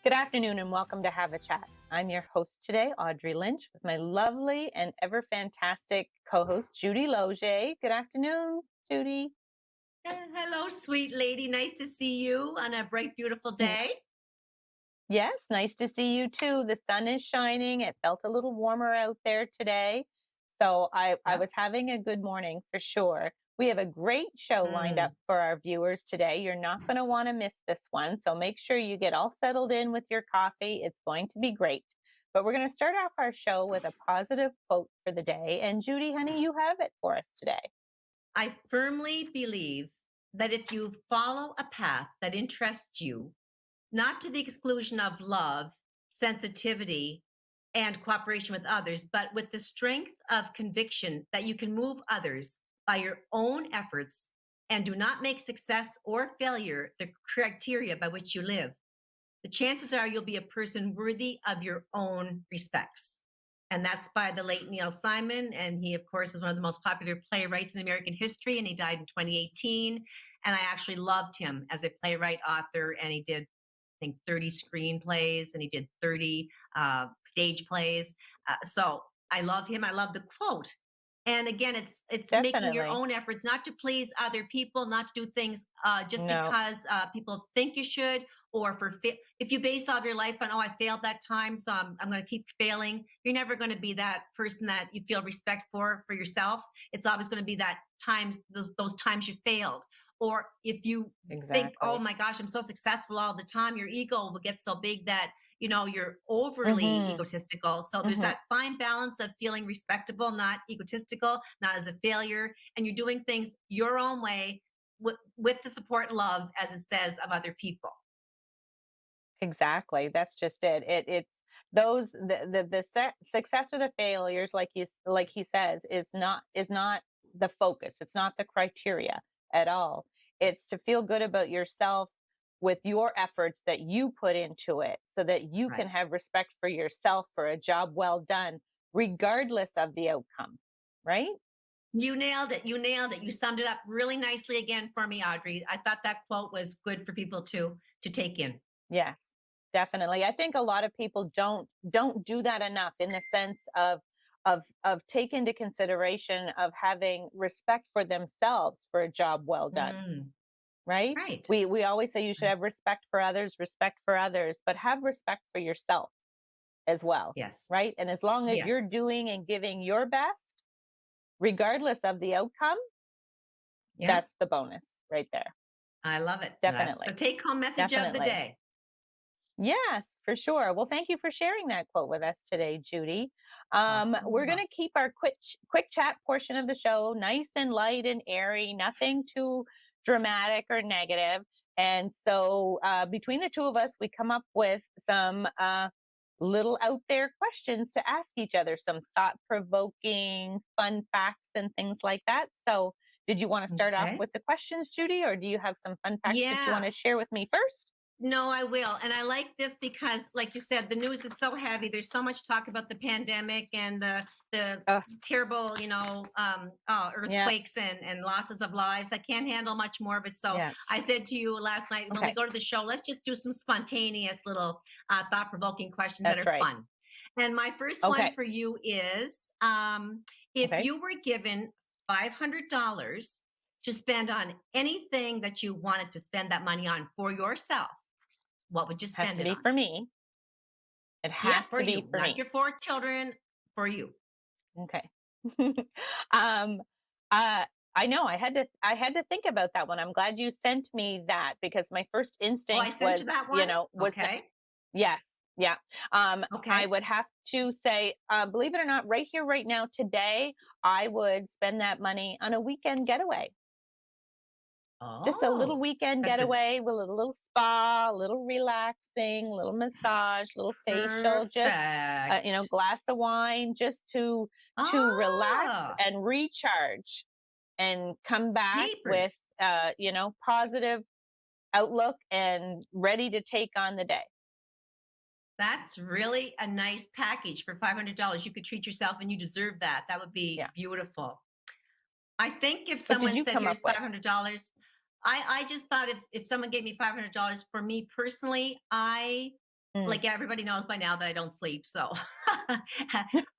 Good afternoon and welcome to Have a Chat. I'm your host today, Audrey Lynch, with my lovely and ever fantastic co-host, Judy Loge. Good afternoon, Judy. Hello, sweet lady. Nice to see you on a bright, beautiful Mm. day. Yes, nice to see you too. The sun is shining. It felt a little warmer out there today. So I Yep. was having a good morning for sure. We have a great show lined up Mm. for our viewers today. You're not going to want to miss this one. So make sure you get all settled in with your coffee. It's going to be great. But we're going to start off our show with a positive quote for the day. And Judy, honey, you have it for us today. I firmly believe that if you follow a path that interests you, not to the exclusion of love, sensitivity, and cooperation with others, but with the strength of conviction that you can move others by your own efforts and do not make success or failure the criteria by which you live, the chances are you'll be a person worthy of your own respects. And that's by the late Neil Simon. And he, of course, is one of the most popular playwrights in American history. And he died in 2018. And I actually loved him as a playwright, author. And he did, I think, 30 screenplays and he did 30 stage plays. So I love him. I love the quote. And again, it's making your Definitely. own efforts not to please other people, not to do things just No, because people think you should, or if you base all of your life on, oh, I failed that time, so I'm going to keep failing. You're never going to be that person that you feel respect for yourself. It's always going to be that times those times you failed. Or if you think, oh exactly. my gosh, I'm so successful all the time, your ego will get so big that you're overly Mm-hmm. egotistical. So there's Mm-hmm. that fine balance of feeling respectable, not egotistical, not as a failure, and you're doing things your own way with the support and love, as it says, of other people. Exactly. That's just it. It's those the success or the failures, like he says, is not the focus. It's not the criteria at all. It's to feel good about yourself with your efforts that you put into it, so that you can Right. have respect for yourself for a job well done, regardless of the outcome. Right? You nailed it. You nailed it. You summed it up really nicely again for me, Audrey. I thought that quote was good for people to take in. Yes, definitely. I think a lot of people don't do that enough in the sense of take into consideration of having respect for themselves for a job well done, Mm, right? right. We always say you should have respect for others, but have respect for yourself as well, Yes. right? And as long as Yes. you're doing and giving your best, regardless of the outcome, Yeah. that's the bonus right there. I love it. That's the Definitely. take home message of the Definitely. day. Yes, for sure. Well, thank you for sharing that quote with us today, Judy. Oh, We're going to keep our quick chat portion of the show nice and light and airy, nothing too dramatic or negative. And so, between the two of us, we come up with some little out there questions to ask each other, some thought provoking, fun facts, and things like that. So, did you want to start off okay. with the questions, Judy, or do you have some fun facts that you Yeah. want to share with me first? No, I will. And I like this because, like you said, the news is so heavy. There's so much talk about the pandemic and the Uh, terrible, yeah. earthquakes and losses of lives. I can't handle much more of it. So Yeah. I said to you last night when we Okay. go to the show, let's just do some spontaneous little thought-provoking questions that That's are right. fun. And my first one Okay. for you is, if Okay. you were given $500 to spend on anything that you wanted to spend that money on for yourself, what would you Has spend to it be on? for me. It Yeah, has for to be you, for not me. your 4 children, for you. Okay. um uh I know I had to think about that one. I'm glad you sent me that because my first Oh, I instinct sent you was, that one? was that Okay. yes, yeah. I Okay. would have to say, believe it or not, right here, right now, today, I would spend that money on a weekend getaway. Just a little Oh, weekend that's a getaway with a little spa, a little relaxing, a little massage, a little facial, just perfect. glass of wine, just to relax Ah, and recharge, and come back with jeepers. positive outlook and ready to take on the day. That's really a nice package for $500. You could treat yourself and you deserve that. That would be Yeah. beautiful. I think if What did someone you said, come up "Here's with? $500," I just thought if someone gave me $500 for me personally, I Mm. like everybody knows by now that I don't sleep. So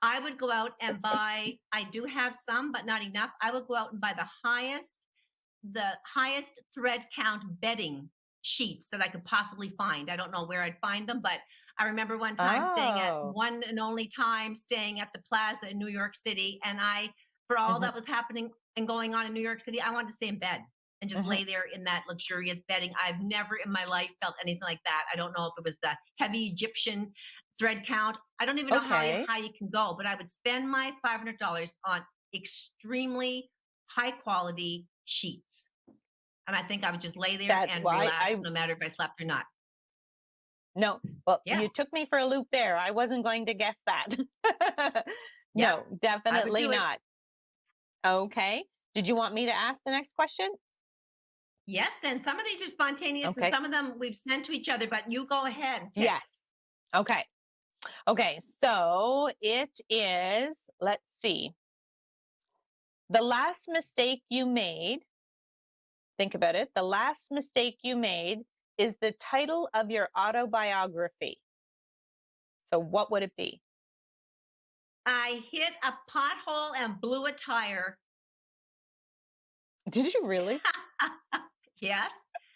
I would go out and buy, I do have some, but not enough. I would go out and buy the highest thread count bedding sheets that I could possibly find. I don't know where I'd find them, but I remember one time staying at Oh. one and only time staying at the Plaza in New York City. And for all Mhm, that was happening and going on in New York City, I wanted to stay in bed and just mhm. lay there in that luxurious bedding. I've never in my life felt anything like that. I don't know if it was the heavy Egyptian thread count. I don't even know how Okay. high you can go, but I would spend my $500 on extremely high quality sheets. And I think I would just lay there That and well, I relax no matter if I slept or not. no, well, Yeah. you took me for a loop there. I wasn't going to guess that. Yep. No, I would definitely do it. not. Okay. Did you want me to ask the next question? Yes. And some of these are spontaneous and Okay. some of them we've sent to each other, but you go ahead and pick. Yes. Okay. Okay. So it is, let's see, the last mistake you made, think about it. The last mistake you made is the title of your autobiography. So what would it be? I hit a pothole and blew a tire. Did you really? Yes.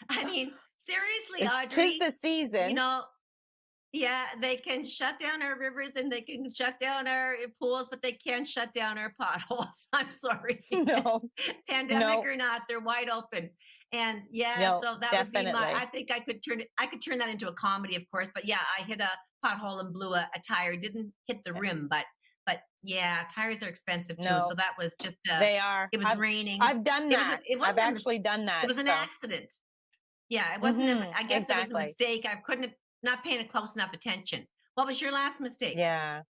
I mean, seriously, It's 'tis Audrey, the you season. know, yeah, they can shut down our rivers and they can shut down our pools, but they can't shut down our potholes. I'm sorry. No, Pandemic no, or not, they're wide open. And yeah, no, so that would be I definitely. think I could turn that into a comedy, of course. But yeah, I hit a pothole and blew a tire. Didn't hit the Yeah. rim, but yeah, tires are expensive too. So No, that was just they are. it was raining. I've done It was a, that. it I've wasn't a actually done it that. was an So, accident. Yeah, it wasn't a mhm, I guess it was a exactly. mistake. I couldn't have not paying a close enough attention. What was your last mistake? Yeah.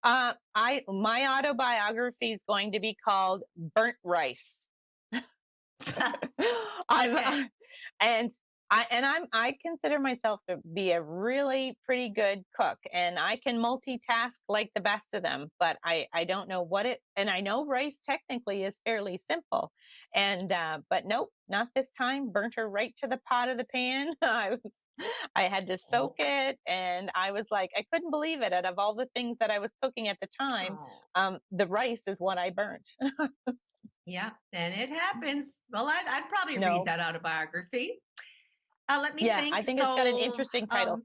I my autobiography is going to be called Burnt Rice. I'm Okay. and I consider myself to be a really pretty good cook, and I can multitask like the best of them, but I don't know what it and I know rice technically is fairly simple. And but nope, not this time. Burnt her right to the pot of the pan. I had to soak Okay. it, and I was like, I couldn't believe it. Out of all the things that I was cooking at the time, Oh, the rice is what I burnt. yeah, and it happens. Well, I'd probably read No, that autobiography. Let me yeah, I think. think it's got an So, interesting title.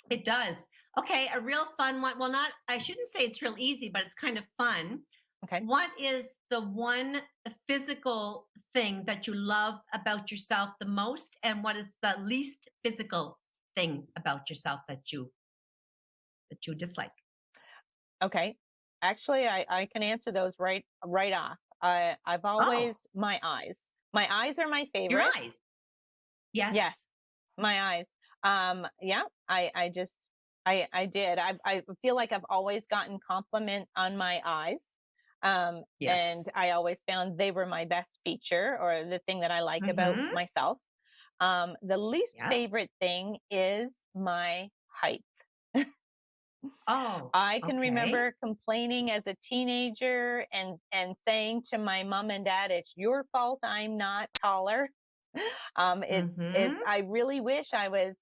it does. Okay, a real fun one. Well, not, I shouldn't say it's real easy, but it's kind of fun. Okay. What is the one physical thing that you love about yourself the most? And what is the least physical thing about yourself that you dislike? Okay. Actually, I can answer those right off. I've Oh, always my eyes. My eyes are my your favorite. eyes. Yes, Yes. my eyes. Yeah, I just I did. I feel like I've always gotten compliment on my eyes. Yes. And I always found they were my best feature or the thing that I like about Mm-hmm. myself. The least Yeah. favorite thing is my height. Oh, I can okay. remember complaining as a teenager and saying to my mom and dad, "It's your fault I'm not taller." It's Mm-hmm. I really wish I was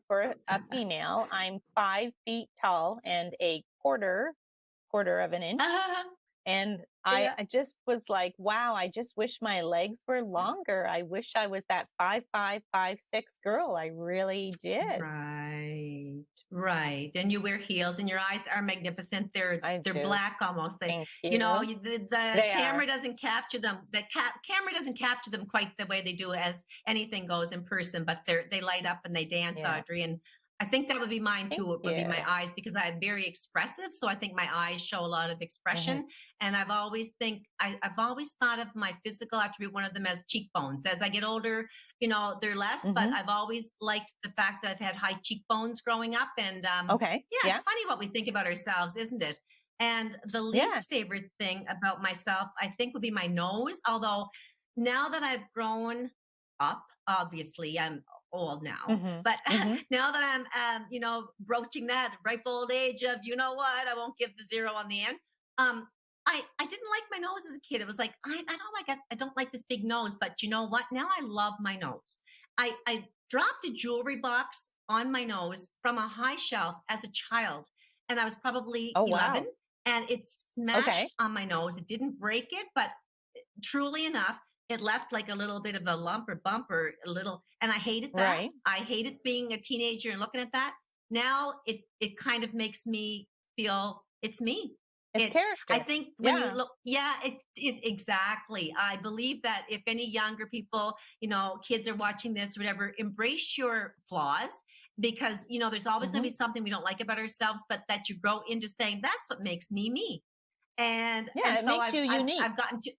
for a female. I'm 5 feet tall and a quarter of an inch, and Yeah. I just was like, wow, I just wish my legs were longer. I wish I was that 5'5", 5'6" girl. I really did. Right. Right. And you wear heels and your eyes are magnificent. They're I they're do. black almost. They, Thank you know, you. the They are. camera doesn't capture them. The camera doesn't capture them quite the way they do as anything goes in person, but they light up and they dance, Yeah. Audrey. And I think that would be mine Thank too. It would be my you. eyes because I'm very expressive. So I think my eyes show a lot of Hmm. expression. And I've always thought of my physical attribute, one of them as cheekbones. As I get older, they're less, but Hmm. I've always liked the fact that I've had high cheekbones growing up. And Okay. yeah, it's Yeah. funny what we think about ourselves, isn't it? And the Yeah. least favorite thing about myself, I think, would be my nose. Although now that I've grown up, obviously I'm old now, Hmm. but Hmm. now that I'm, broaching that ripe old age of, you know what, I won't give the zero on the end. Um, I didn't like my nose as a kid. It was like I don't like this big nose, but you know what? Now I love my nose. I dropped a jewelry box on my nose from a high shelf as a child. And I was probably Oh, 11 wow. and it Okay. smashed on my nose. It didn't break it, but truly enough, it left like a little bit of a lump or bump or a little, and I hated that. Right. I hated being a teenager and looking at that. Now it kind of makes me feel it's me. It's I character. think when you Yeah. look, yeah, it is exactly. I believe that if any younger people, kids are watching this or whatever, embrace your flaws because there's always going Hmm. to be something we don't like about ourselves, but that you grow into saying that's what makes me me. And Yeah. It so makes I've you I've unique. I've gotten to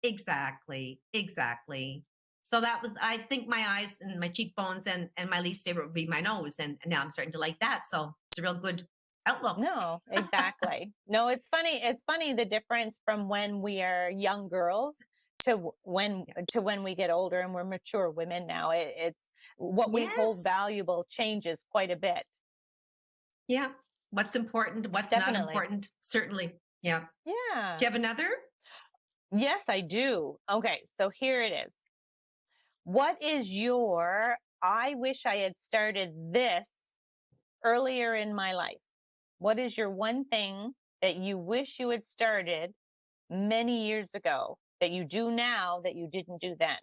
exactly, exactly. So that was I think my eyes and my cheekbones and my least favorite would be my nose, and now I'm starting to like that. So it's a real good outlook. No, exactly. No, it's funny. It's funny the difference from when we are young girls to Yeah. to when we get older and we're mature women now. It's what we hold Yes. valuable changes quite a bit. Yeah. What's important, what's not Definitely. important. Certainly. Yeah. Yeah. Do you have another? Yes, I do. Okay, so here it is. What is your I wish I had started this earlier in my life? What is your one thing that you wish you had started many years ago that you do now that you didn't do then?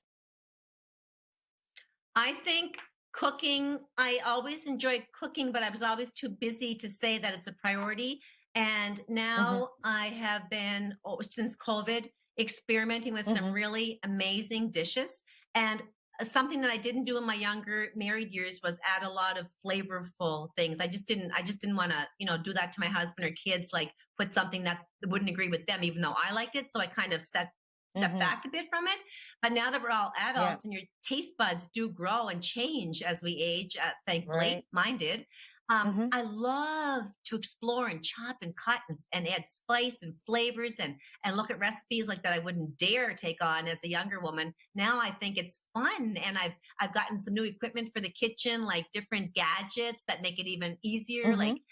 I think cooking, I always enjoyed cooking, but I was always too busy to say that it's a priority. And Mhm. now I have been, since COVID, experimenting with some Mhm. really amazing dishes. And something that I didn't do in my younger married years was add a lot of flavorful things. I just didn't want to, do that to my husband or kids, like put something that wouldn't agree with them, even though I liked it. So I kind of step Mhm. back a bit from it. But now that we're all Yeah. adults and your taste buds do grow and change as we age, Right. thankfully, mine did. Mhm. I love to explore and chop and cut and add spice and flavors and look at recipes like that I wouldn't dare take on as a younger woman. Now I think it's fun, and I've gotten some new equipment for the kitchen, like different gadgets that make it even easier, like Mhm.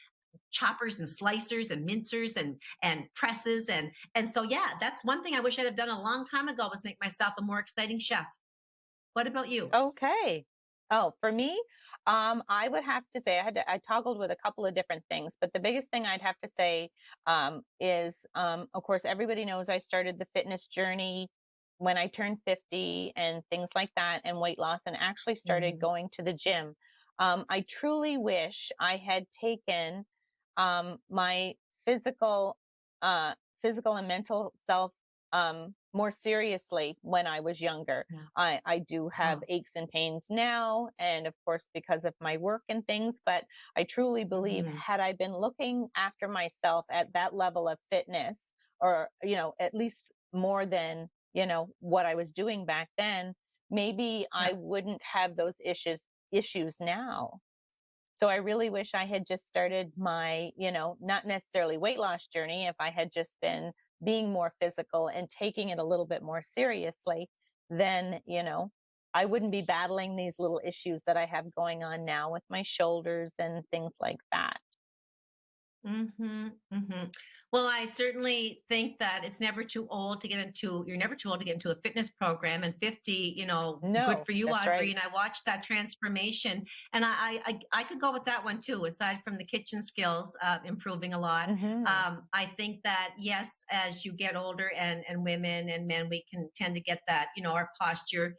choppers and slicers and mincers and presses and so yeah, that's one thing I wish I'd have done a long time ago was make myself a more exciting chef. What about you? Okay. Oh, for me, I would have to say I toggled with a couple of different things, but the biggest thing I'd have to say is, of course, everybody knows I started the fitness journey when I turned 50 and things like that, and weight loss, and actually started Mhm. going to the gym. I truly wish I had taken my physical, uh, physical and mental self more seriously when I was younger. Yeah. I do have Oh. aches and pains now, and of course, because of my work and things, but I truly believe Mhm. had I been looking after myself at that level of fitness, or, at least more than, what I was doing back then, maybe Yeah. I wouldn't have those issues now. So I really wish I had just started my, not necessarily weight loss journey, if I had just been being more physical and taking it a little bit more seriously, then, I wouldn't be battling these little issues that I have going on now with my shoulders and things like that. Mhm, mhm. Well, I certainly think that it's never too old to get into you're never too old to get into a fitness program, and 50, good No, for you, that's Audrey, right. and I watched that transformation, and I could go with that one too, aside from the kitchen skills, improving a lot. Hmm. I think that, yes, as you get older and women and men, we can tend to get that, our posture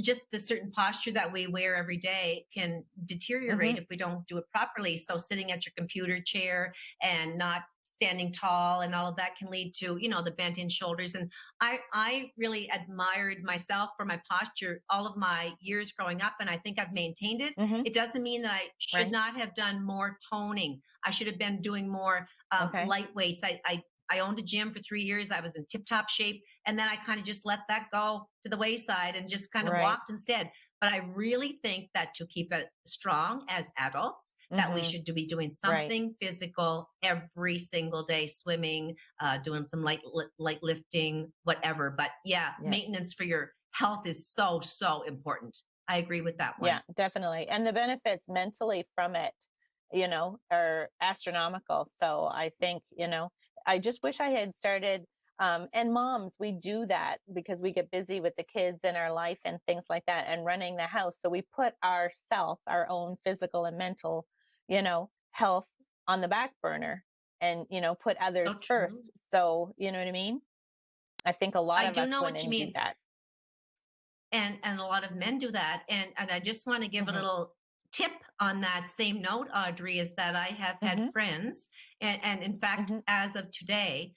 just the certain posture that we wear every day can deteriorate Hmm. if we don't do it properly. So sitting at your computer chair and not standing tall and all of that can lead to, the bent in shoulders. And I really admired myself for my posture all of my years growing up. And I think I've maintained it. Hmm. It doesn't mean that I should Right. not have done more toning. I should have been doing more Okay. light weights. I owned a gym for 3 years. I was in tip top shape. And then I kind of just let that go to the wayside and just kind of Right. walked instead. But I really think that to keep it strong as adults, that we Hmm. should be doing Right. something physical every single day, swimming, doing some light lifting, whatever. But yeah, Yeah. maintenance for your health is so, so important. I agree with that one. Yeah, definitely. And the benefits mentally from it, are astronomical. So I think, I just wish I had started. And moms, we do that because we get busy with the kids and our life and things like that and running the house. So we put our own physical and mental, health on the back burner and, put So others true. first. So, you know what I mean? I think a lot I of do us know what you women do mean. that. And a lot of men do that. And I just want to give a Hmm. little tip on that same note, Audrey, is that I have had Hmm. friends, and in fact, Hmm. as of today,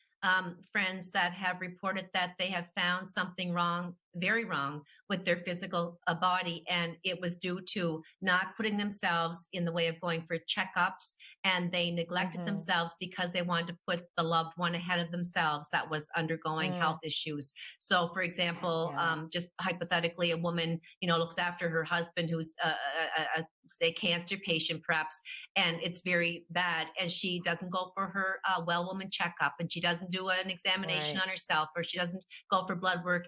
friends that have reported that they have found something wrong, very wrong, with their physical body, and it was due to not putting themselves in the way of going for checkups, and they neglected Hmm. themselves because they wanted to put the loved one ahead of themselves that was undergoing Mm, health issues. So, for example, yeah. just hypothetically, a woman, looks after her husband who's say cancer patient perhaps, and it's very bad, and she doesn't go for her well woman checkup, and she doesn't do an examination Right. on herself, or she doesn't go for blood work.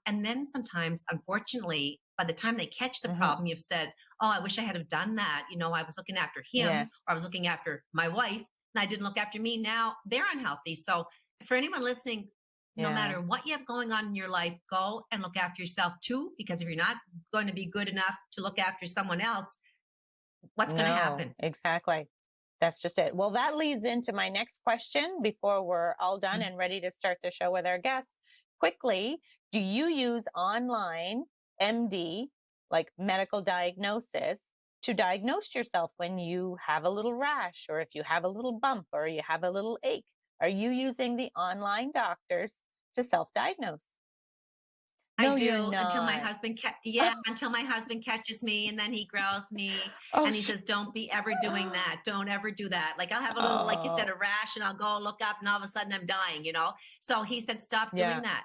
And then sometimes, unfortunately, by the time they catch the Hmm. problem, you've said, "Oh, I wish I had have done that. I was looking after him, Yes. or I was looking after my wife, and I didn't look after me. Now they're unhealthy." So, for anyone listening, no Yeah. matter what you have going on in your life, go and look after yourself too. Because if you're not going to be good enough to look after someone else, what's going to No, happen? exactly. That's just it. Well, that leads into my next question before we're all done Mm. and ready to start the show with our guests. Quickly, do you use online MD, like medical diagnosis, to diagnose yourself when you have a little rash or if you have a little bump or you have a little ache? Are you using the online doctors to self diagnose? I No, you're do until my not. husband, yeah, until my husband catches me, and then he growls me, Oh, and he says, "Don't be ever doing that. Don't ever do that." Like I'll have a little, like you said, oh, a rash, and I'll go look up, and all of a sudden I'm dying. So he said, "Stop doing yeah. that.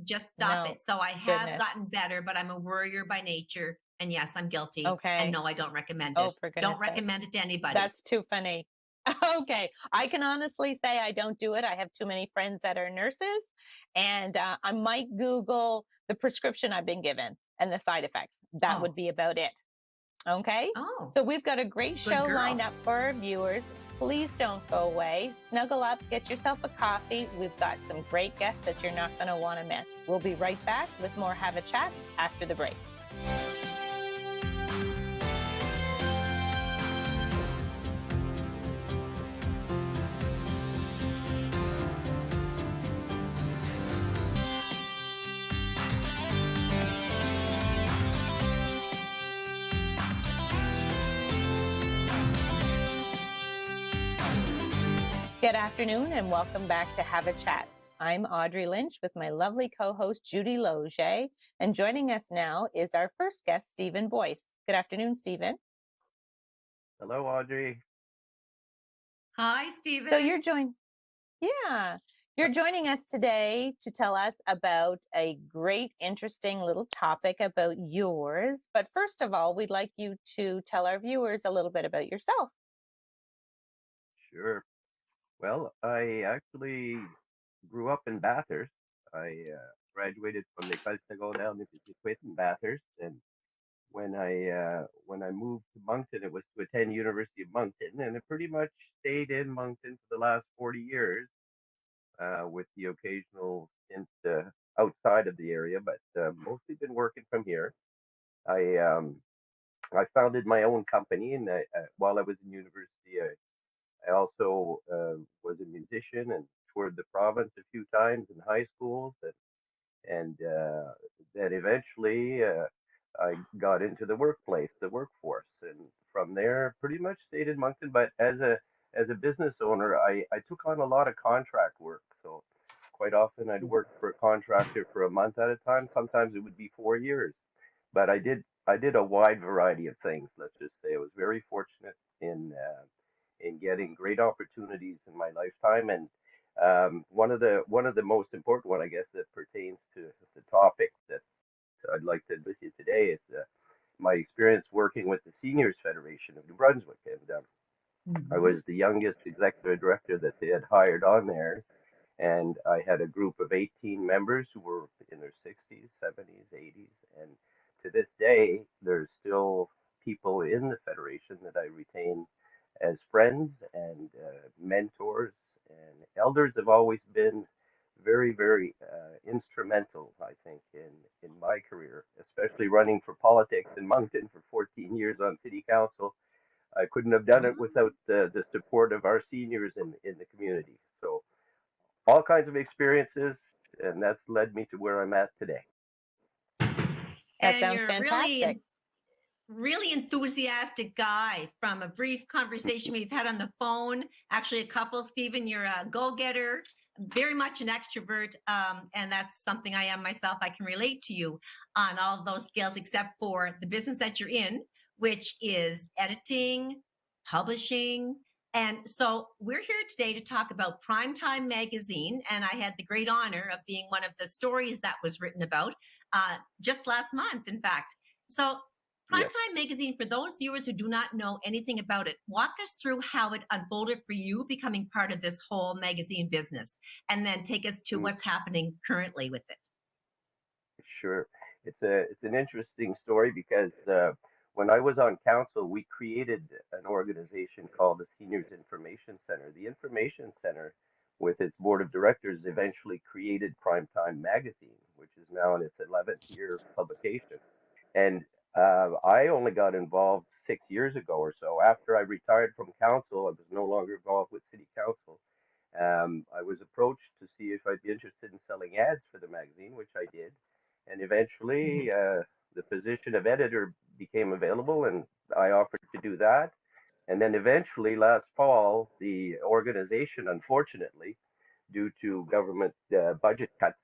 Just stop No, it." So I have goodness. gotten better, but I'm a worrier by nature, and yes, I'm guilty. And Okay. no, I don't recommend Oh, it. for Don't goodness sake. recommend it to anybody. That's too funny. Okay. I can honestly say I don't do it. I have too many friends that are nurses, and I might Google the prescription I've been given and the side effects. That would Oh, be about it. Okay. oh, So we've got a great good show lined girl. up for our viewers. Please don't go away. Snuggle up, get yourself a coffee. We've got some great guests that you're not going to want to miss. We'll be right back with more Have a Chat after the break. Good afternoon and welcome back to Have a Chat. I'm Audrey Lynch with my lovely co-host Judy Loge, and joining us now is our first guest, Stephen Boyce. Good afternoon, Stephen. Hello, Audrey. Hi, So Stephen. yeah, you're joining us today to tell us about a great, interesting little topic about yours. But first of all, we'd like you to tell our viewers a little bit about yourself. Sure. Well, I actually grew up in Bathurst. I graduated from the École secondaire Miramichi in Bathurst, and when I moved to Moncton, it was to attend University of Moncton, and I pretty much stayed in Moncton for the last 40 years, with the occasional stint outside of the area, but mostly been working from here. I um, I founded my own company, and while I was in university, I also was a musician and toured the province a few times in high schools, and then eventually I got into the workplace, the workforce, and from there pretty much stayed in Moncton. But as a business owner, I took on a lot of contract work, so quite often I'd work for a contractor for a month at a time. Sometimes it would be 4 years, but I did a wide variety of things. Let's just say I was very fortunate in getting great opportunities in my lifetime. And one of the most important one, I guess, that pertains to the topic that I'd like to with you today is my experience working with the Seniors Federation of New Brunswick. And I Mhm. was the youngest executive director that they had hired on there, and I had a group of 18 members who were in their 60s, 70s, 80s, and to this day, there's still people in the federation that I retain as friends and mentors. And elders have always been very, very instrumental, I think, in my career, especially running for politics in Moncton for 14 years on city council. I couldn't have done it without the support of our seniors in the community. So all kinds of experiences, and that's led me to where I'm at today. That And sounds you're fantastic. really enthusiastic guy. From a brief conversation we've had on the phone, actually a couple, Stephen, you're a go-getter, very much an extrovert, and that's something I am myself. I can relate to you on all of those scales, except for the business that you're in, which is editing, publishing. And so we're here today to talk about Primetime Magazine, and I had the great honor of being one of the stories that was written about just last month, in fact. So Yes. Primetime Magazine, for those viewers who do not know anything about it, walk us through how it unfolded for you becoming part of this whole magazine business, and then take us to Mm, what's happening currently with it. sure. It's an interesting story because when I was on council, we created an organization called the Seniors Information Center. The Information Center, with its board of directors, eventually created Primetime Magazine, which is now in its 11th year of publication. And I only got involved 6 years ago or so. After I retired from council, I was no longer involved with city council. I was approached to see if I'd be interested in selling ads for the magazine, which I did. And eventually, the position of editor became available, and I offered to do that. And then eventually, last fall, the organization, unfortunately, due to government budget cuts,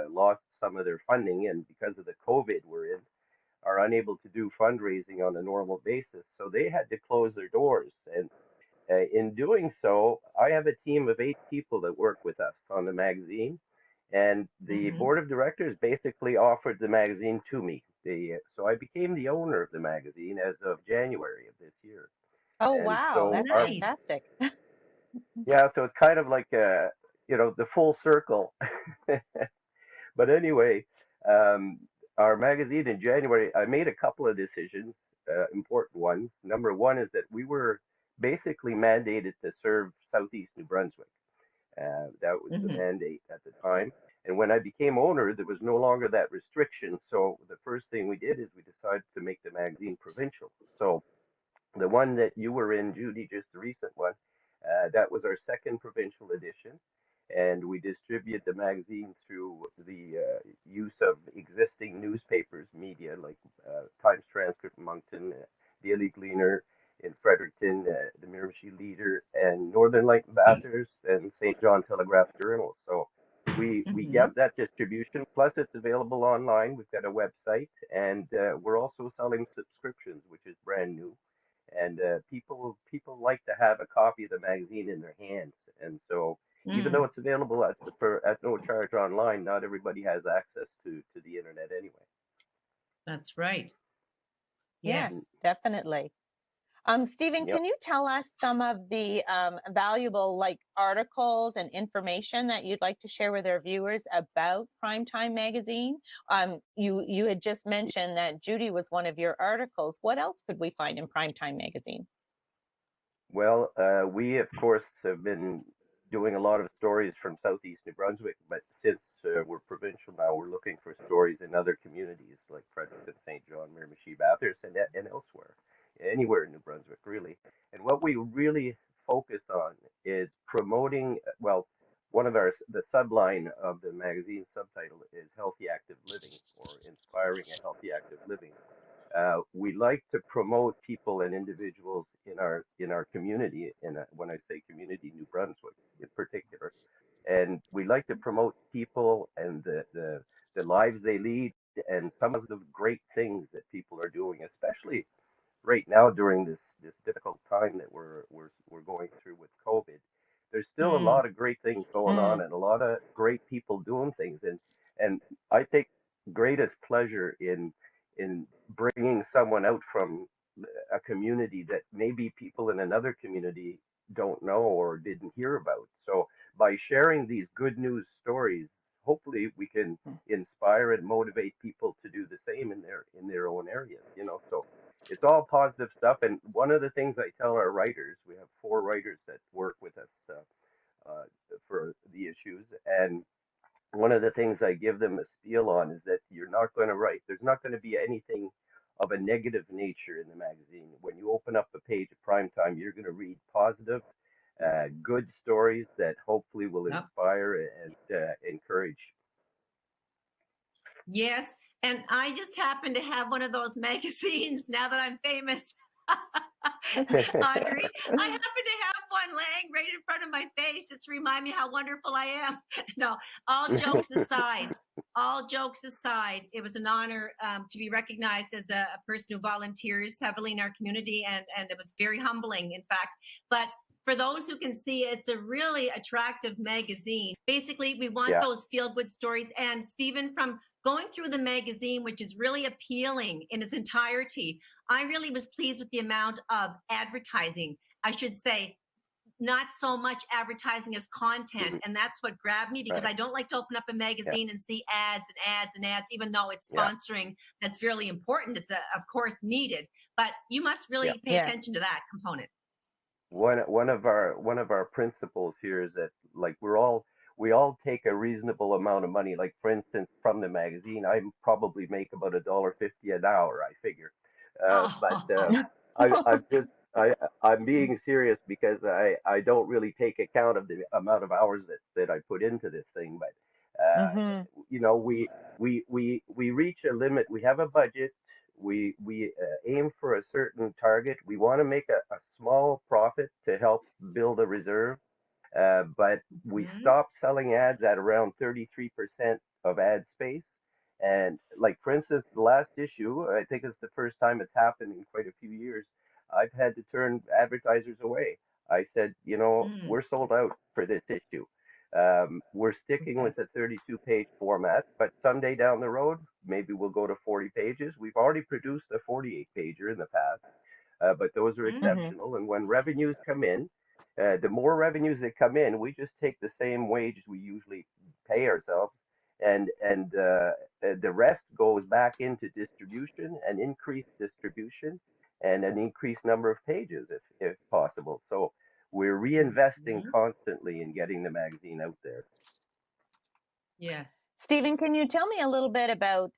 lost some of their funding, and because of the COVID we're in, are unable to do fundraising on a normal basis. So they had to close their doors. And in doing so, I have a team of 8 people that work with us on the magazine. And the Mm-hmm. board of directors basically offered the magazine to me. So I became the owner of the magazine as of January of this year. Oh, And wow. so That's our, Nice. fantastic. yeah, so it's kind of like, the full circle. But anyway, um, our magazine in January, I made a couple of decisions, important ones. Number one is that we were basically mandated to serve Southeast New Brunswick. That was the Mm-hmm. mandate at the time. And when I became owner, there was no longer that restriction. So the first thing we did is we decided to make the magazine provincial. So the one that you were in, Judy, just the recent one, that was our second provincial edition. And we distribute the magazine through the use of existing newspapers, media like Times Transcript in Moncton, Daily Gleaner in Fredericton, the Miramichi Leader, and Northern Light and Bathurst, and St. John Telegraph Journal. So we Mm-hmm. get that distribution. Plus, it's available online. We've got a website, and we're also selling subscriptions, which is brand new. And people like to have a copy of the magazine in their hands. And so, even though Mm. it's available at no charge online, not everybody has access to the internet anyway. That's right. Yes, Mm, Yes. definitely. Stephen, yep. can you tell us some of the valuable like articles and information that you'd like to share with our viewers about Primetime Magazine? You had just mentioned that Judy was one of your articles. What else could we find in Primetime Magazine? Well, we of course have been doing a lot of stories from southeast New Brunswick, but since we're provincial now, we're looking for stories in other communities like Fredericton, St. John, Miramichi, Bathurst, and elsewhere, anywhere in New Brunswick, really. And what we really focus on is promoting. Well, one of the subline of the magazine subtitle is "Healthy Active Living" or "Inspiring a Healthy Active Living." We like to promote people and individuals in our community. When I say community, New Brunswick in particular, and we like to promote people and the lives they lead and some of the great things that people are doing, especially right now during this difficult time that we're going through with COVID. There's still a Mm. lot of great things going on Mm, and a lot of great people doing things, and I take greatest pleasure in bringing someone out from a community that maybe people in another community don't know or didn't hear about. So by sharing these good news stories, hopefully we can inspire and motivate people to do the same in their own areas. So it's all positive stuff. And one of the things I tell our writers, we have 4 writers that work with us for the issues, and one of the things I give them a spiel on is that you're not going to write, there's not going to be anything of a negative nature in the magazine. When you open up a page of prime time, you're going to read positive, good stories that hopefully will Yep. inspire and encourage. Yes. And I just happen to have one of those magazines now that I'm famous. Audrey, I happen to have one laying right in front of my face just to remind me how wonderful I am. No, all jokes aside, it was an honor to be recognized as a person who volunteers heavily in our community, and it was very humbling, in fact. But for those who can see, it's a really attractive magazine. Basically, we want Yeah. those feel-good stories. And Stephen, from going through the magazine, which is really appealing in its entirety, I really was pleased with the amount of advertising. I should say, not so much advertising as content. Mhm. And that's what grabbed me, because Right. I don't like to open up a Yeah. magazine and see ads and ads and ads, even though it's Yeah. sponsoring. That's really important. It's, of course, needed. But you must Yeah. really pay Yes. attention to that component. One of our principles here is that, like, we all take a reasonable amount of money. Like, for instance, from the magazine, I probably make about $1.50 an hour, I figure. But Oh, I'm just I'm being serious because I don't really take account of the amount of hours that I put into this thing. But Hmm. we reach a limit. We have a budget. We aim for a certain target. We want to make a small profit to help build a reserve, but we mhm. stopped selling ads at around 33% of ad space. And, like, for instance, the last issue, I think it's the first time it's happened in quite a few years. I've had to turn advertisers away. I said, Mm, we're sold out for this issue. We're sticking okay. with the 32-page format, but someday down the road, maybe we'll go to 40 pages. We've already produced a 48-pager in the past, but those are Mm, Hmm. exceptional. And when revenues come in, the more revenues that come in, we just take the same wage we usually pay ourselves, and the rest goes back into distribution and increased distribution and an increased number of pages if possible. So we're reinvesting mhm. constantly in getting the magazine out there. Yes. Stephen, can you tell me a little bit about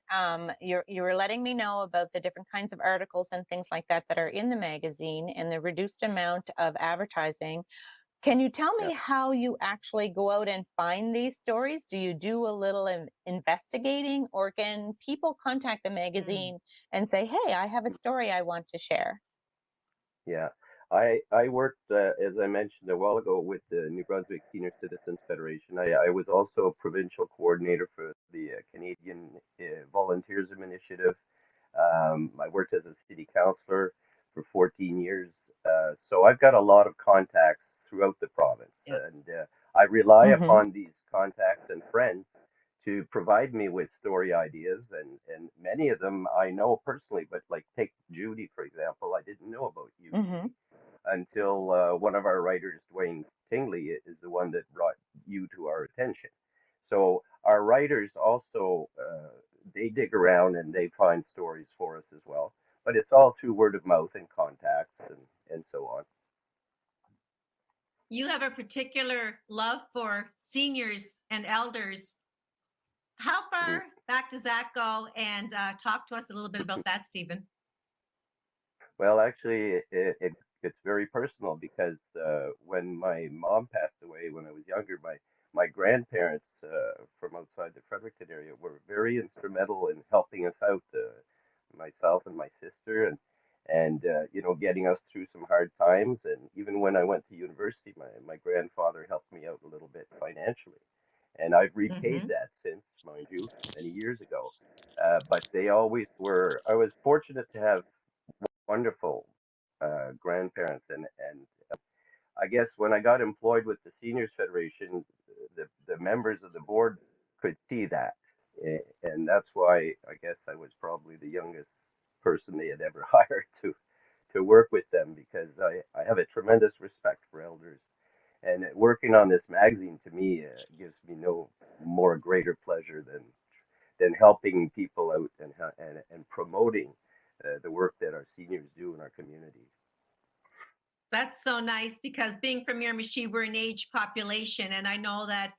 you were letting me know about the different kinds of articles and things like that that are in the magazine and the reduced amount of advertising. Can you tell Yeah. me how you actually go out and find these stories? Do you do a little investigating, or can people contact the Mm, magazine and say, "Hey, I have a story I want to share"? Yeah, I worked, as I mentioned a while ago, with the New Brunswick Senior Citizens Federation. I was also a provincial coordinator for the Canadian Volunteerism Initiative. I worked as a city councillor for 14 years, so I've got a lot of contacts throughout the province, yeah. and I rely Mm-hmm. upon these contacts and friends to provide me with story ideas, and many of them I know personally. But, like, take Judy for example, I didn't know about you, Mm-hmm. Judy, until one of our writers, Dwayne Tingley, is the one that brought you to our attention. So our writers also, they dig around and they find stories for us as well. But it's all through word of mouth and contacts and so on. You have a particular love for seniors and elders. How Mhm. far back does that go? And talk to us a little bit about that, Stephen. Well, actually, it's very personal because when my mom passed away when I was younger, my grandparents from outside the Fredericton area were very instrumental in helping us out, myself and my sister, and getting us through some hard times. And even when I went to university, my grandfather helped me out a little bit financially, and I've repaid Mm-hmm. that since, mind you, many years ago. But they always were. I was fortunate to have wonderful grandparents, and I guess when I got employed with the Seniors Federation, the members of the board could see that, and that's why I guess I was probably the youngest person they had ever hired to work with them, because I have a tremendous respect for elders, and working on this magazine to me gives me no more greater pleasure than helping people out and promoting the work that our seniors do in our communities. That's so nice, because being from Miramichi, we're an aged population, and I know that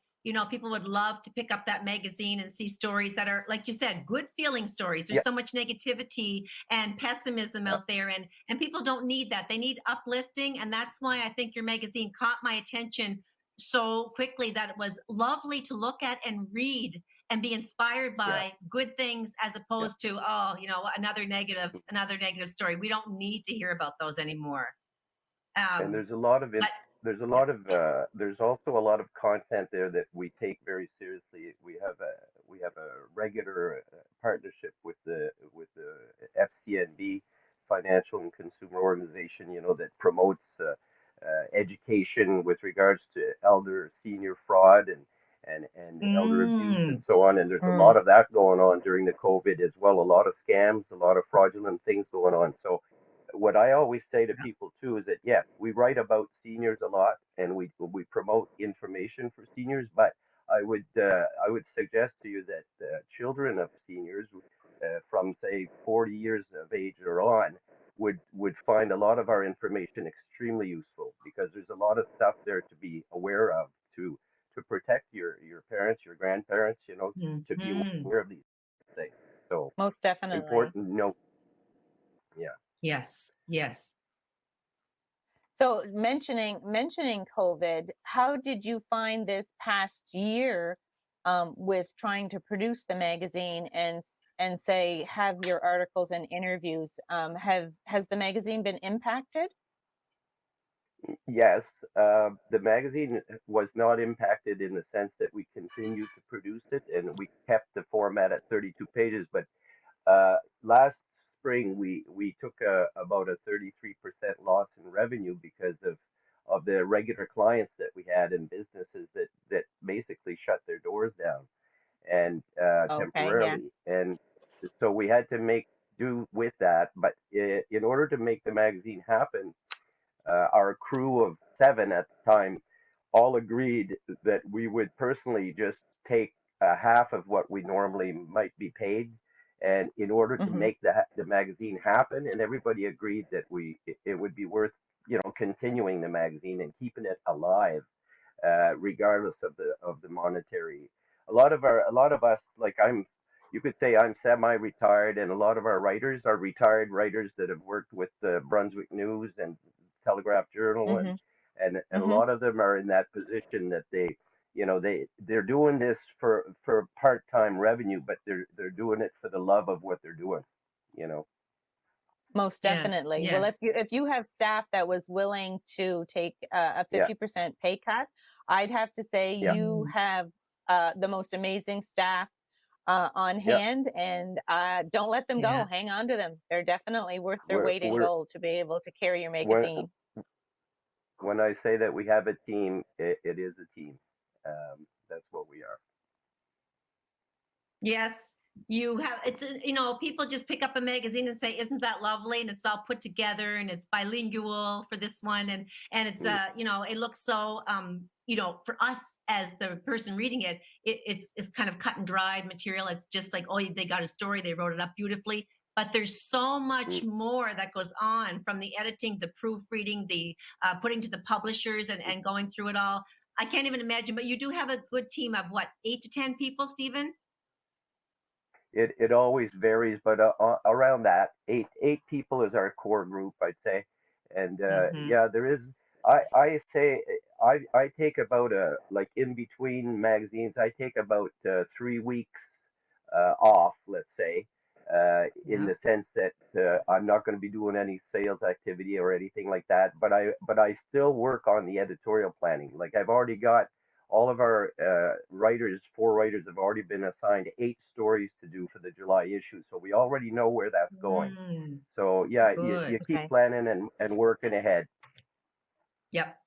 people would love to pick up that magazine and see stories that are, like you said, good feeling stories. There's Yeah, so much negativity and pessimism yeah, out there, and people don't need that. They need uplifting, and that's why I think your magazine caught my attention so quickly, that it was lovely to look at and read and be inspired yeah, by good things, as yeah. opposed to, oh, another negative story. We don't need to hear about those anymore. And um but there's a yeah. lot of there's also a lot of content there that we take very seriously. We have a regular partnership with the FCNB, Financial and Consumer Organization, that promotes education with regards to elder senior fraud and elder abuse and Mm, so on. And there's a Mm. lot of that going on during the COVID as well. A lot of scams, a lot of fraudulent things going on. So what I always say to people too is that yes, we write about seniors a lot and we promote information for seniors, but I would suggest to you that children of seniors from say 40 years of age or on would find a lot of our information extremely useful because there's a lot of stuff there to be aware of to protect your parents, your grandparents, to be mhm. aware of these things. So Most definitely. important, no, yeah. Yes, yes. So mentioning COVID, how did you find this past year with trying to produce the magazine and say have your articles and interviews? Has the magazine been impacted? Yes, the magazine was not impacted in the sense that we continued to produce it and we kept the format at 32 pages. But last spring, we took about a 33% loss in revenue because of the regular clients that we had and businesses that basically shut their doors down and Okay, temporarily. yes. And so we had to make do with that. But in order to make the magazine happen, our crew of 7 at the time all agreed that we would personally just take half of what we normally might be paid, and in order to Hmm. make the magazine happen, and everybody agreed that it would be worth continuing the magazine and keeping it alive regardless of the monetary. A lot of us, like you could say I'm semi-retired, and a lot of our writers are retired writers that have worked with the Brunswick News and Telegraph Journal, Hmm. and a Hmm. lot of them are in that position that they're doing this for part-time revenue, but they're doing it for the love of what they're doing, you know. Most Yes, definitely. Well, yes. if you have staff that was willing to take a Yeah, 50% pay cut, I'd have to say yeah, you Mm, have the most amazing staff on yeah. hand, and don't let them go. yeah. Hang on to them. They're definitely worth their We're weight in we're gold to be able to carry your when magazine. when I say that we have a team, it is a team. That's what we are. Yes, you have. People just pick up a magazine and say, "Isn't that lovely?" And it's all put together, and it's bilingual for this one, and it's Mm, it looks so for us as the person reading it, it's kind of cut and dried material. It's just like, oh, they got a story, they wrote it up beautifully. But there's so much mm, more that goes on, from the editing, the proofreading, the putting to the publishers, mm. and going through it all. I can't even imagine. But you do have a good team of what, 8 to 10 people, Stephen? It always varies, but around that eight people is our core group, I'd say. And Mm-hmm. yeah, there is. I say I take about like in between magazines, I take about 3 weeks off, let's say, in Yeah. the sense that I'm not going to be doing any sales activity or anything like that. But I still work on the editorial planning. Like I've already got all of our writers, 4 writers, have already been assigned 8 stories to do for the July issue. So we already know where that's going. Mm, So yeah, you good. keep Okay. planning and working ahead. Yep.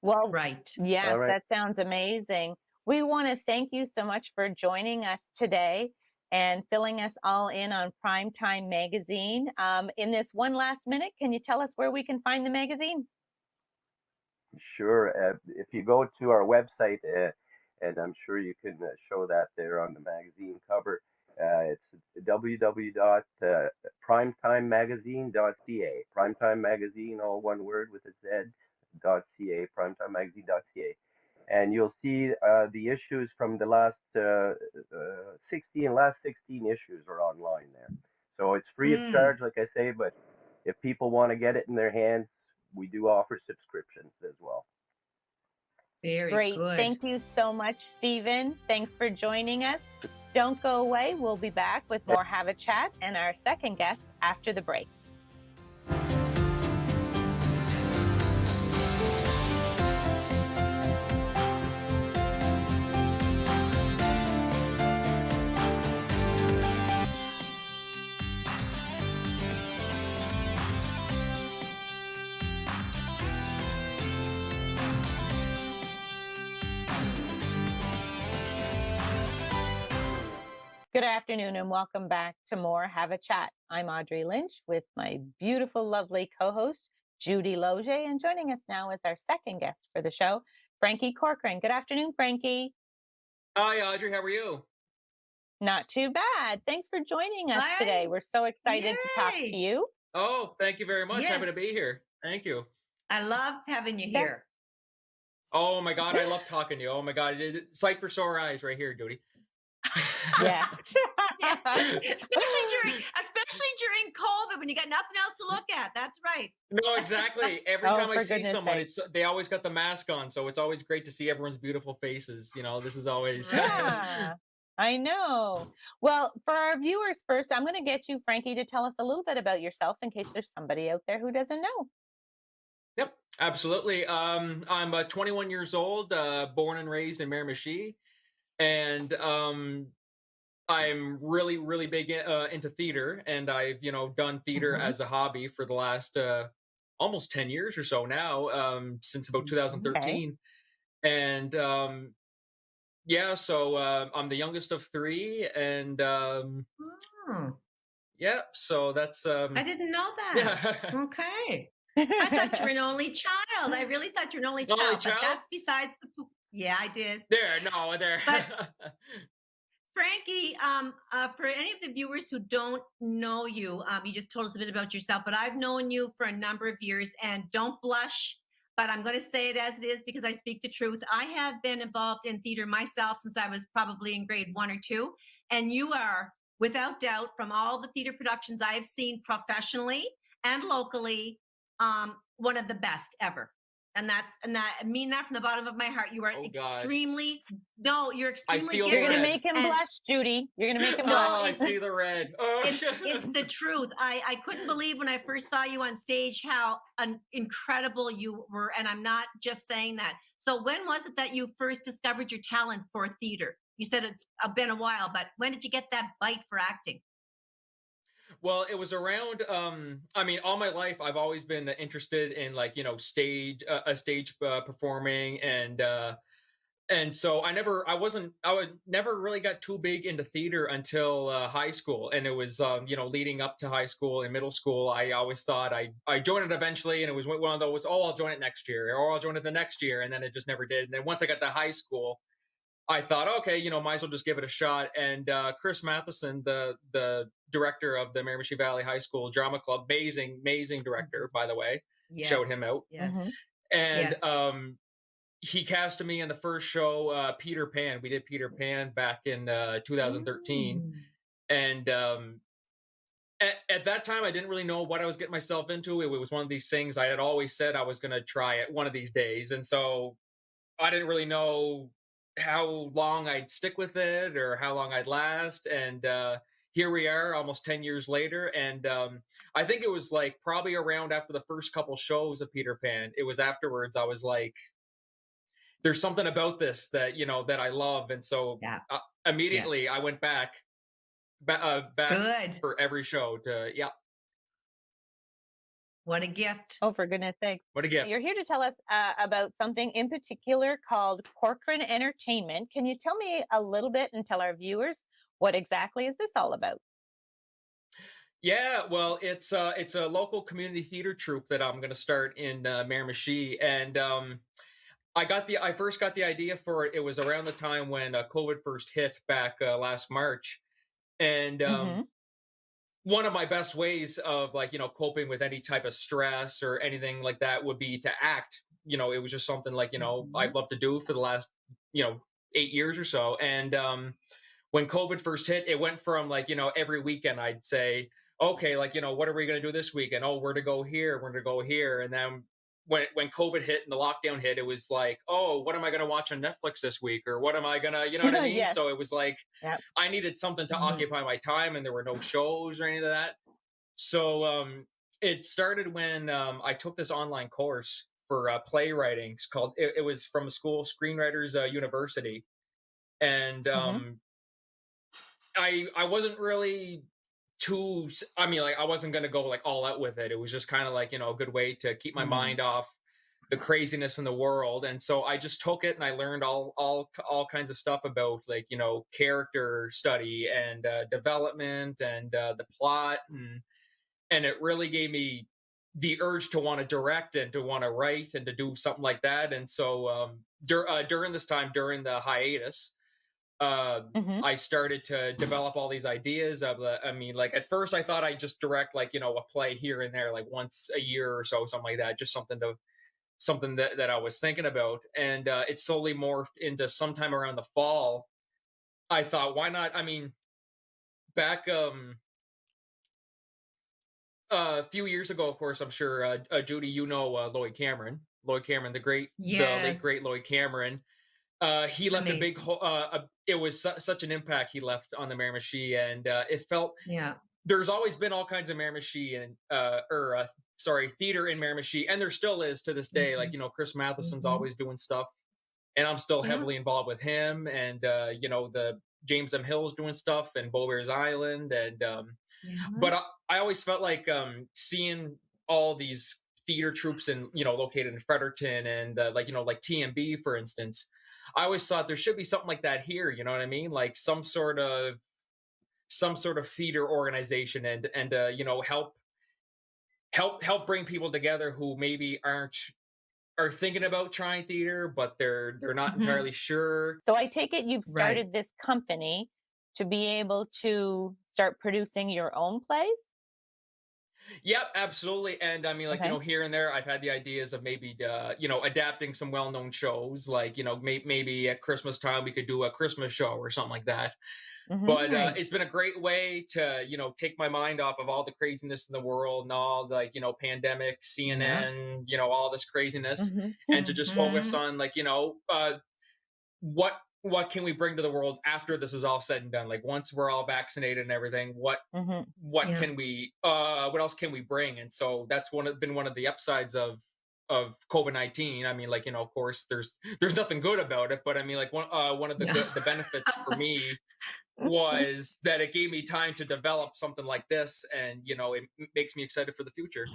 Well, Right. All yes, right. that sounds amazing. We want to thank you so much for joining us today and filling us all in on Primetime Magazine. In this one last minute, can you tell us where we can find the magazine? Sure. If you go to our website, and I'm sure you can show that there on the magazine cover, it's www.primetimemagazine.ca. Primetime Magazine, all one word with a Z, .ca, primetimemagazine.ca. and you'll see the issues from the last 16 issues are online there. So it's free of Mm, charge, like I say, but if people want to get it in their hands, we do offer subscriptions as well. very Great. good. Thank you so much, Stephen. Thanks for joining us. Don't go away. We'll be back with more Have a Chat and our second guest after the break. Good afternoon and welcome back to more Have a Chat. I'm Audrey Lynch with my beautiful, lovely co-host, Judy Loge, and joining us now is our second guest for the show, Frankie Corcoran. Good afternoon, Frankie. Hi, Audrey. How are you? Not too bad. Thanks for joining us today. Hi. We're so excited to talk to Yay. you. Oh, thank you very much. Happy to Yes. be here. Thank you. I love having you That- here. Oh my God, I love talking to you. Oh my God, sight for sore eyes right here, Duty. Yeah. Yeah. especially during COVID when you got nothing else to look at. That's right. No, exactly. Every Oh, time I for see goodness someone, sake. they always got the mask on, so it's always great to see everyone's beautiful faces. This is always. Right. Yeah, I know. Well, for our viewers first, I'm going to get you, Frankie, to tell us a little bit about yourself in case there's somebody out there who doesn't know. Yep, absolutely. I'm 21 years old, born and raised in Miramichi, and I'm really, really big into theater, and I've done theater Mhm. as a hobby for the last almost 10 years or so now, since about Okay. 2013. And yeah, so I'm the youngest of three, and Oh, yeah, so that's I didn't know that. yeah, Okay. I thought you were an only child. I really thought you were an only only child, but child. that's besides yeah, I did. There, no, there. But Frankie, for any of the viewers who don't know you, you just told us a bit about yourself, but I've known you for a number of years, and don't blush, but I'm going to say it as it is because I speak the truth. I have been involved in theater myself since I was probably in grade 1 or 2, and you are, without doubt, from all the theater productions I have seen professionally and locally, one of the best ever. And I mean that from the bottom of my heart. You are Oh God, you're I extremely feel the You're going to gifted. red. make him And blush, Judy. You're going to make him no, Oh, I blush. see the red. Oh. it's the truth. I couldn't believe when I first saw you on stage how incredible you were, and I'm not just saying that. So when was it that you first discovered your talent for theater? You said it's been a while, but when did you get that bite for acting? Well, it was around. I mean, all my life I've always been interested in, like, stage performing, and so I would never really got too big into theater until high school, and it was leading up to high school and middle school. I always thought I joined it eventually, and it was one of those, oh, I'll join it next year, or I'll join it the next year, and then it just never did. And then once I got to high school, I thought, okay, might as well just give it a shot. And Chris Matheson, the director of the Miramichi Valley High School Drama Club, amazing director, by the way, Yes, showed him out. yes, And yes. he casted me in the first show, Peter Pan. We did Peter Pan back in 2013, Mm. and at that time, I didn't really know what I was getting myself into. It was one of these things I had always said I was going to try it one of these days, and so I didn't really know how long I'd stick with it or how long I'd last. And here we are, almost 10 years later. And I think it was like probably around after the first couple shows of Peter Pan. It was afterwards I was like, there's something about this that I love. And so Yeah, yeah. immediately I went back Good. for every show to, yeah, What a gift. Oh, for goodness sake. what a gift. You're here to tell us about something in particular called Corcoran Entertainment. Can you tell me a little bit and tell our viewers what exactly is this all about? Yeah, well, it's a local community theater troupe that I'm going to start in Miramichi, and I first got the idea for it. It was around the time when COVID first hit back last March, and Mm-hmm. one of my best ways of, like, coping with any type of stress or anything like that would be to act. it was just something like, Mhm. I've loved to do for the last, 8 years or so. And when COVID first hit, it went from like, every weekend I'd say, okay, like, what are we going to do this weekend? Oh, we're to go here, we're to go here. And then when COVID hit and the lockdown hit, it was like, oh, what am I going to watch on Netflix this week? Or what am I going to, you know what I mean? Yes. So it was like, Yep. I needed something to Mhm. occupy my time, and there were no shows or any of that. So it started when I took this online course for playwriting. It was from a school, Screenwriters University. And Hmm. I wasn't really I mean, like, I wasn't gonna go like all out with it. It was just kind of like, a good way to keep my Mhm. mind off the craziness in the world. And so I just took it and I learned all kinds of stuff about, like, character study and development and the plot. And it really gave me the urge to want to direct and to want to write and to do something like that. And so during this time, during the hiatus, uh, Hmm. I started to develop all these ideas of the. I mean, like, at first I thought I'd just direct, like, a play here and there, like once a year or so, something like that, just something that I was thinking about. And it slowly morphed into sometime around the fall. I thought, why not? I mean, back a few years ago, of course, I'm sure, Judy, Lloyd Cameron, the late Yes. great Lloyd Cameron. He left a big Amazing. hole. It was such an impact he left on the Miramichi, and it felt, Yeah. there's always been all kinds of Miramichi and or sorry, theater in Miramichi, and there still is to this day. Like, Mhm. Chris Matheson's Mhm. always doing stuff, and I'm still Yeah. heavily involved with him. And the James M. Hill's doing stuff and Beaubear's Island. And Yeah. but I always felt like seeing all these theater troops and, located in Fredericton and like, like TMB, for instance. I always thought there should be something like that here. You know what I mean? Like some sort of theater organization, and help bring people together who maybe are thinking about trying theater, but they're not Mhm. entirely sure. So I take it you've Right. started this company to be able to start producing your own plays? Yep, absolutely. And I mean, like, Okay. here and there, I've had the ideas of maybe, adapting some well-known shows, like, maybe at Christmas time we could do a Christmas show or something like that. Hmm. But Right. it's been a great way to, take my mind off of all the craziness in the world and all, like, pandemic, Yeah. CNN, all this craziness, Hmm. and to just focus Mhm. on, like, what can we bring to the world after this is all said and done? Like, once we're all vaccinated and everything, Hmm. what Yeah. can we what else can we bring? And so that's been one of the upsides of COVID-19. I mean, like, of course, there's nothing good about it, but I mean, like, one of Yeah. the benefits for me was that it gave me time to develop something like this, and it makes me excited for the future.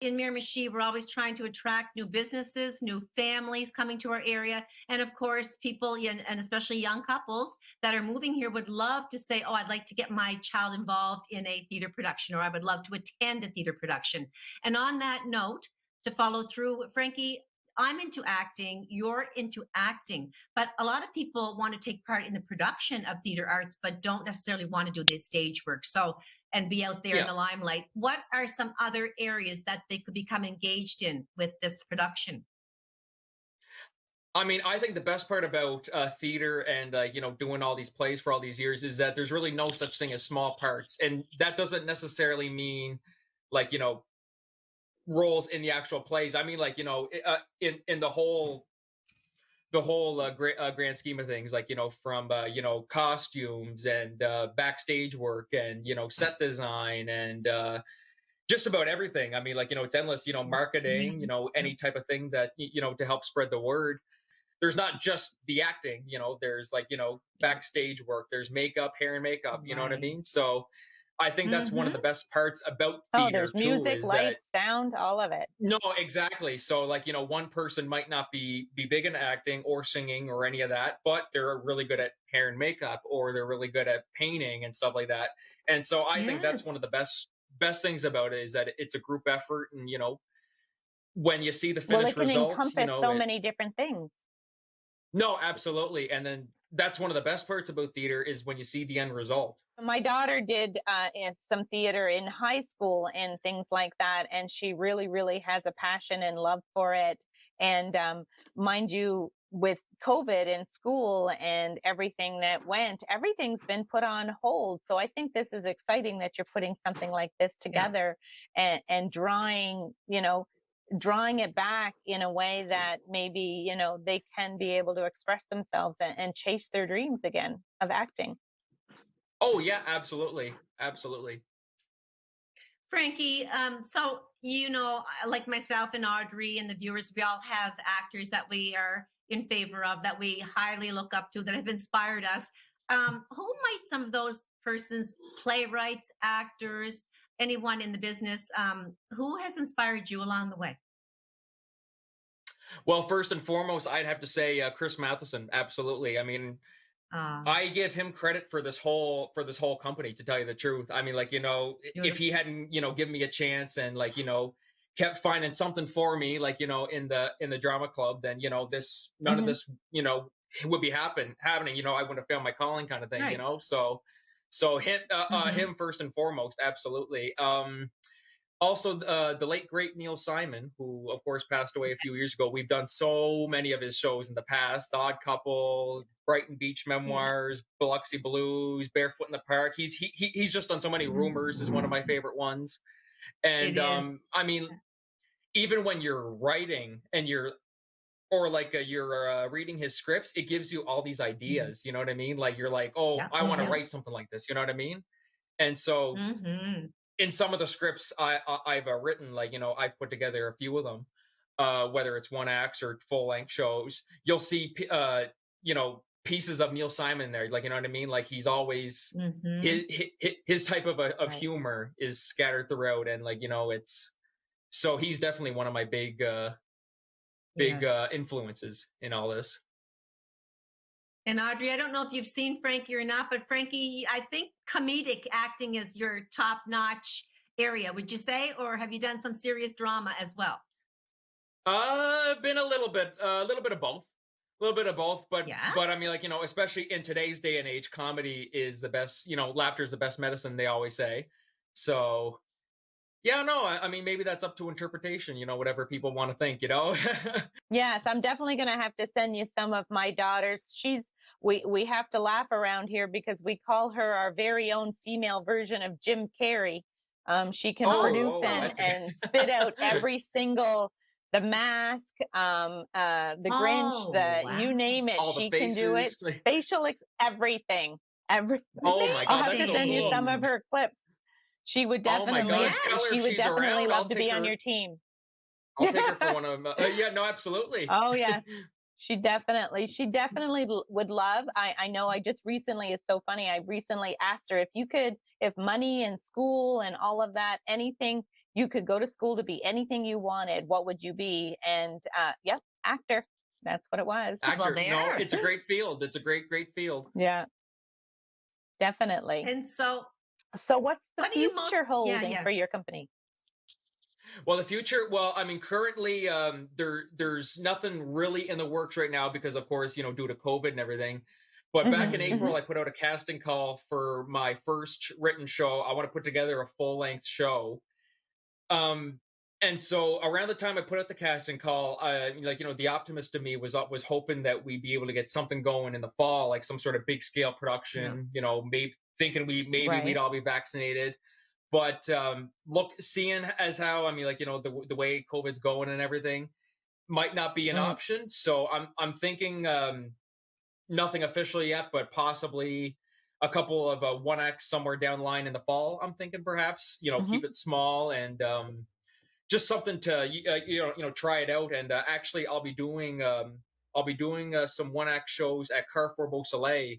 In Miramichi, we're always trying to attract new businesses, new families coming to our area. And of course, people, and especially young couples that are moving here, would love to say, oh, I'd like to get my child involved in a theater production, or I would love to attend a theater production. And on that note, to follow through, Frankie, I'm into acting, you're into acting, but a lot of people want to take part in the production of theater arts, but don't necessarily want to do the stage work. So, and be out there in Yeah. the limelight. What are some other areas that they could become engaged in with this production? I mean, I think the best part about theater and, doing all these plays for all these years is that there's really no such thing as small parts, and that doesn't necessarily mean, like, roles in the actual plays. I mean, like, in the whole grand scheme of things, like, from costumes and backstage work and, set design and just about everything. I mean, like, it's endless. Marketing, Yeah. any type of thing that to help spread the word. There's not just the acting. There's, like, Yeah. backstage work, there's makeup, hair and makeup, you know what I Right. mean? So I think that's one of Mm-hmm. the best parts about Oh, theater there's too, music, is that, lights, sound, all of it. no, exactly. So, like, one person might not be big in acting or singing or any of that, but they're really good at hair and makeup, or they're really good at painting and stuff like that. And so I think that's one of the Yes. best things about it, is that it's a group effort. And when you see the Well, finished it can result, encompass so it many different things. no, absolutely. And then that's one of the best parts about theater is when you see the end result. My daughter did some theater in high school and things like that, and she really, really has a passion and love for it. And mind you, with COVID in school and everything that went, everything's been put on hold. So I think this is exciting that you're putting something like this Yeah. together and drawing, drawing it back in a way that maybe, they can be able to express themselves and chase their dreams again of acting. Oh yeah, absolutely, absolutely. Frankie, so like myself and Audrey and the viewers, we all have actors that we are in favor of, that we highly look up to, that have inspired us. Who might some of those persons, playwrights, actors, anyone in the business, who has inspired you along the way? Well, first and foremost, I'd have to say Chris Matheson. Absolutely. I mean, Uh, I give him credit for this whole company, to tell you the truth. I mean, like, if he Beautiful. hadn't, given me a chance and, like, kept finding something for me, like, in the drama club, then, none of Mhm. this, would be happening. I wouldn't have found my calling, kind of thing, Right. So Hmm. him first and foremost, absolutely. Also, the late great Neil Simon, who of course passed away a few years ago. We've done so many of his shows in the past: Odd Couple, Brighton Beach Yeah, Memoirs, Biloxi Blues, Barefoot in the Park. He's just done so many. Rumors is one of my favorite ones. it And is. I mean, even when you're writing and you're reading his scripts, it gives you all these Mhm. ideas. You know what I mean? Like, you're like, oh, Yeah. I Oh, want to yeah. Mhm. write something like this. You know what I mean? And so Hmm. in some of the scripts I've written, like, I've put together a few of them, whether it's one acts or full length shows. You'll see, pieces of Neil Simon there, like, you know what I mean. Like, he's always Hmm. his type of Right. humor is scattered throughout, and, like, it's so he's definitely one of my big Yes. influences in all this. And Audrey, I don't know if you've seen Frankie or not, but Frankie, I think comedic acting is your top notch area, would you say? Or have you done some serious drama as well? Been a little bit of both. A little bit of both, but Yeah. but I mean, like, especially in today's day and age, comedy is the best. Laughter is the best medicine, they always say. So yeah, no, I mean, maybe that's up to interpretation. Whatever people want to think. Yes, I'm definitely going to have to send you some of my daughters. We have to laugh around here because we call her our very own female version of Jim Carrey. She can Oh, produce oh, Oh, and that's a and spit out good. every single The Mask, The Grinch, oh, the you wow. name it, All the she can do it. faces. Everything, every. Oh my I'll God, have that's to so send you cool. some of Amazing. her clips. She would Oh my definitely, God, tell Yes. her she if would she's definitely around, love I'll to be take on her. your team. I'll take her for one of them. Yeah, no, absolutely. Oh yeah, she definitely would love. I know. I just recently, it's so funny. I recently asked her if you could, if money and school and all of that, anything, you could go to school to be anything you wanted, what would you be? And yep, actor. That's what it was. Well, Actor. No, there. it's a great field. It's a great field. Yeah, definitely. And so, So what's the what do you most, future yeah, holding yeah. for your company? Well, the future. Well, I mean, currently, there's nothing really in the works right now because, of course, due to COVID and everything. But back in Hmm. Hmm. Hmm. April, I put out a casting call for my first written show. I want to put together a full length show. Um, and so around the time I put out the casting call, like, the optimist in me was hoping that we'd be able to get something going in the fall, like some sort of big scale Yeah. production. Maybe thinking maybe we'd Right. all be vaccinated. But look, seeing as how, I mean, like, the way COVID's going and everything might not be an Mm. option. So I'm thinking, nothing official yet, but possibly a couple of one acts somewhere down the line in the fall. I'm thinking perhaps, Hmm. keep it small and just something to try it out. And actually, I'll be doing some one act shows at Carrefour Beausoleil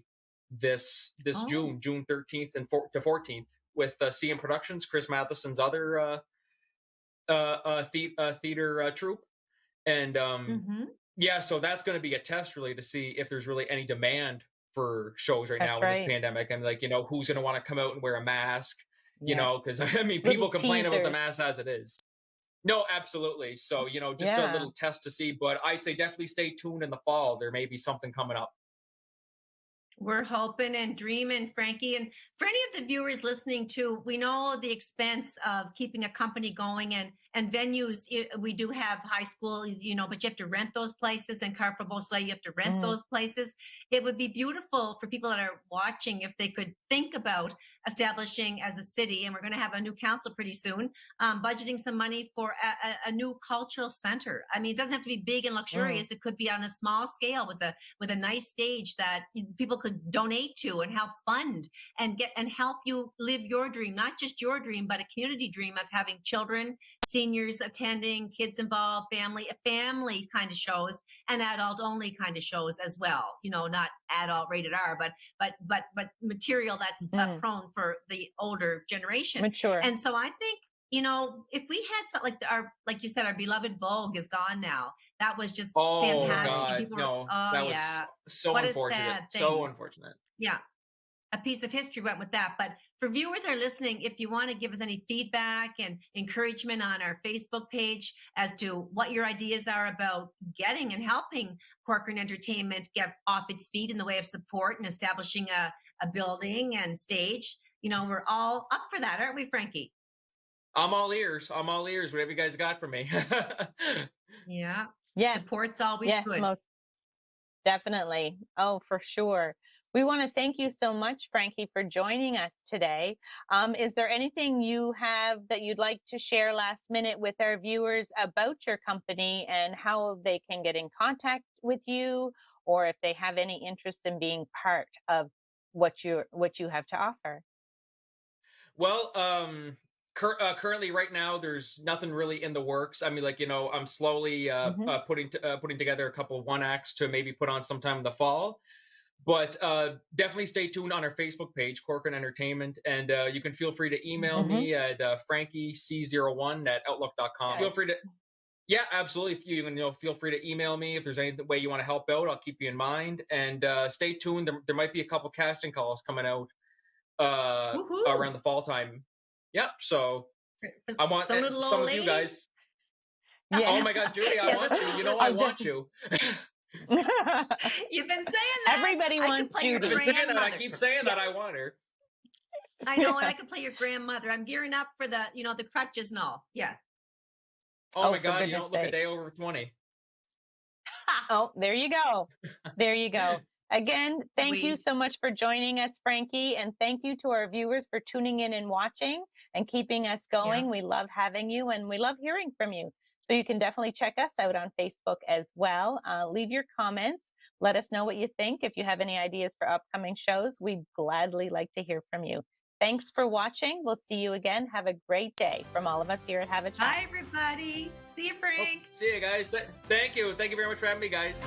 this Oh. June 13th and to 14th with CM Productions, Chris Matheson's other theater troupe. And Hmm. yeah, so that's going to be a test, really, to see if there's really any demand for shows right That's now in this right. pandemic. And, like, who's going to want to come out and wear a mask, Yeah. because I mean, Little people complain about the teasers. mask as it is. No, absolutely. So, just a Yeah. little test to see, but I'd say definitely stay tuned in the fall. There may be something coming up. We're hoping and dreaming, Frankie. And for any of the viewers listening too, we know the expense of keeping a company going, and venues. We do have high school, but you have to rent those places. And Carfabosla, you have to rent those places. It would be beautiful for people that are watching if they could think about establishing as a city, and we're going to have a new council pretty soon, budgeting some money for a new cultural center. I mean, it doesn't have to be big and luxurious. It could be on a small scale with a nice stage that people could donate to and help fund and help you live your dream, not just your dream, but a community dream of having children, seniors attending, kids involved, family kind of shows, and adult only kind of shows as well. Not adult rated R, but material that's prone for the older generation. Mature. And so I think, if we had something like you said, our beloved Vogue is gone now. That was just fantastic. God, that was so unfortunate. So unfortunate. Yeah. A piece of history went with that. But for viewers that are listening, if you want to give us any feedback and encouragement on our Facebook page as to what your ideas are about getting and helping Corcoran Entertainment get off its feet in the way of support and establishing a building and stage, we're all up for that, aren't we, Frankie? I'm all ears. Whatever you guys got for me. Yeah. Yes. Support's always good. Most definitely. Oh, for sure. We want to thank you so much, Frankie, for joining us today. Is there anything you have that you'd like to share last minute with our viewers about your company and how they can get in contact with you, or if they have any interest in being part of what you have to offer? Well, currently right now there's nothing really in the works. I mean, I'm slowly putting together a couple of one acts to maybe put on sometime in the fall. But definitely stay tuned on our Facebook page, Corcoran Entertainment, and you can feel free to email me at frankiec01@outlook.com. Feel free to, yeah, absolutely. If you can, feel free to email me if there's any way you want to help out. I'll keep you in mind, and stay tuned. There might be a couple casting calls coming out around the fall time. Yep. So I want some of you guys. Yeah. Oh my God, Judy, I want you. I want you. You've been saying that. Everybody wants Judy. I've been saying that. I keep saying that I want her. I know, and I could play your grandmother. I'm gearing up for the, the crutches and all. Yeah. Oh my God, you don't look a day over 20. Oh, there you go. There you go. Again, thank you so much for joining us, Frankie, and thank you to our viewers for tuning in and watching and keeping us going. Yeah. We love having you, and we love hearing from you. So you can definitely check us out on Facebook as well. Leave your comments. Let us know what you think. If you have any ideas for upcoming shows, we'd gladly like to hear from you. Thanks for watching. We'll see you again. Have a great day from all of us here at Have a Chat. Bye, everybody. See you, Frank. See you guys. Thank you. Thank you very much for having me, guys.